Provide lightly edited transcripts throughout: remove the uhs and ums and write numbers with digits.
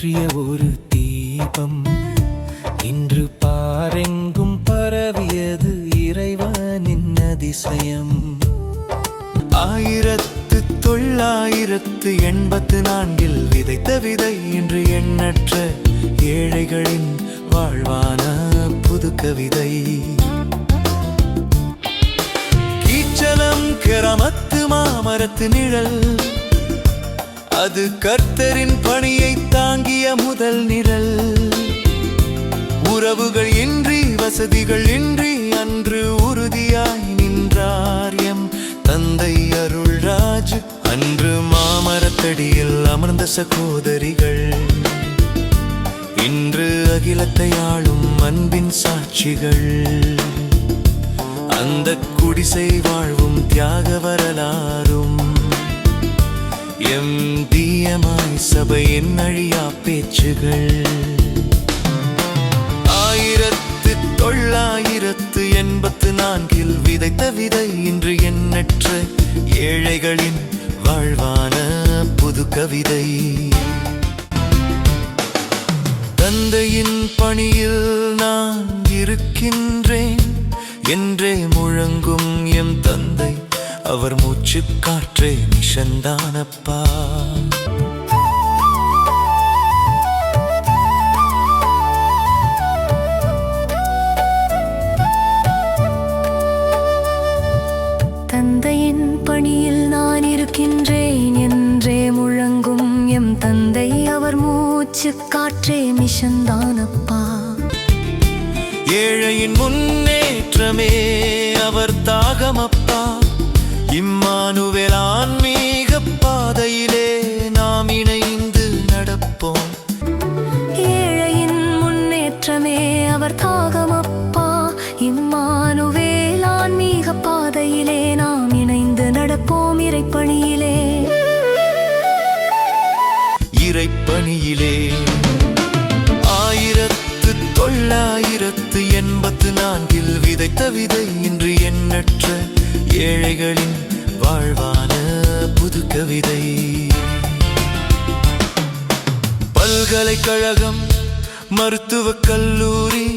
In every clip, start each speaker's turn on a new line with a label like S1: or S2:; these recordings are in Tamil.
S1: ஏற்றிய ஒரு தீபம் இன்று பாரெங்கும் பரவியது இறைவனின் அதிசயம். 1984 விதைத்த விதை இன்று எண்ணற்ற ஏழைகளின் வாழ்வான புது கவிதை. கீச்சலம் கிராமத்து மாமரத்து நிழல், அது கர்த்தரின் பணியை தாங்கிய முதல் நிழல். உறவுகள் இன்றி வசதிகள் இன்றி அன்று உறுதியாய் நின்றார் எம் தந்தை அருள்ராஜ். அன்று மாமரத்தடியில் அமர்ந்த சகோதரிகள் இன்று அகிலத்தை ஆளும் அன்பின் சாட்சிகள். அந்த குடிசை வாழ்வும் தியாக வரலாறும் MDMI சபையின் அழியா பேச்சுகள். 1984 விதைத்த விதை இன்று எண்ணற்ற ஏழைகளின் வாழ்வான புது கவிதை. தந்தையின் பணியில் நான் இருக்கின்றேன் என்றே முழங்கும் எம் தந்தை, அவர் மூச்சு காற்றே மிஷன்தானப்பா.
S2: தந்தையின் பணியில் நான் இருக்கின்றேன் என்றே முழங்கும் எம் தந்தை, அவர் மூச்சு காற்றே மிஷன்தானப்பா.
S1: ஏழையின் முன்னேற்றமே அவர் தாகமப்பா. இம்மானுவேல் ஆன்மீக பாதையிலே நாம் இணைந்து நடப்போம்.
S2: ஏழையின் முன்னேற்றமே அவர் தாகமப்பா. இம்மானுவேல் ஆன்மீக பாதையிலே நாம் இணைந்து நடப்போம். இறைப்பணியிலே
S1: இறைப்பணியிலே 1984 விதைத்த விதை இன்று எண்ணற்ற ஏழைகளின் வாழ்வான புது கவிதை. பல்கலைக்கழகம், மருத்துவக் கல்லூரி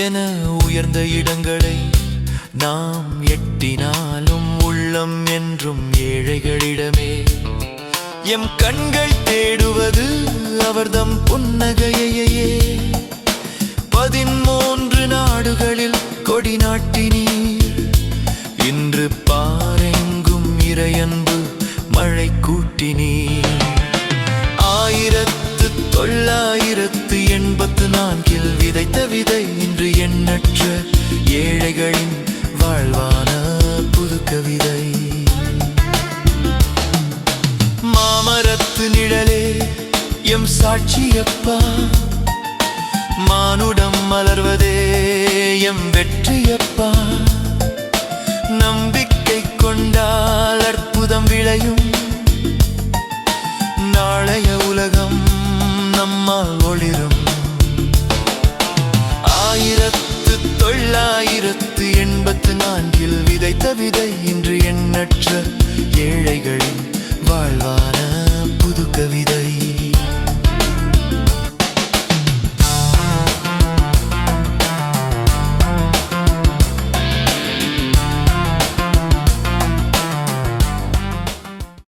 S1: என உயர்ந்த இடங்களை நாம் எட்டினாலும் உள்ளம் என்றும் ஏழைகளிடமே. எம் கண்கள் தேடுவது அவர்தம் புன்னகையையே. 13 நாடுகளில் கொடி நாட்டினீர். இன்று பாரெங்கும் இறையன்பு மழை கூட்டினீர். 1984 விதைத்த விதை இன்று எண்ணற்ற ஏழைகளின் வாழ்வான புது கவிதை. மாமரத்து நிழலே எம் சாட்சியப்பா. மானுடம் மலர்வதே எம் வெற்றியப்பா. நம்பிக்கை கொண்டால் அற்புதம் விளையும். நாளைய உலகம் நம்மால் ஒளிரும். 1984 விதைத்த விதை இன்று எண்ணற்ற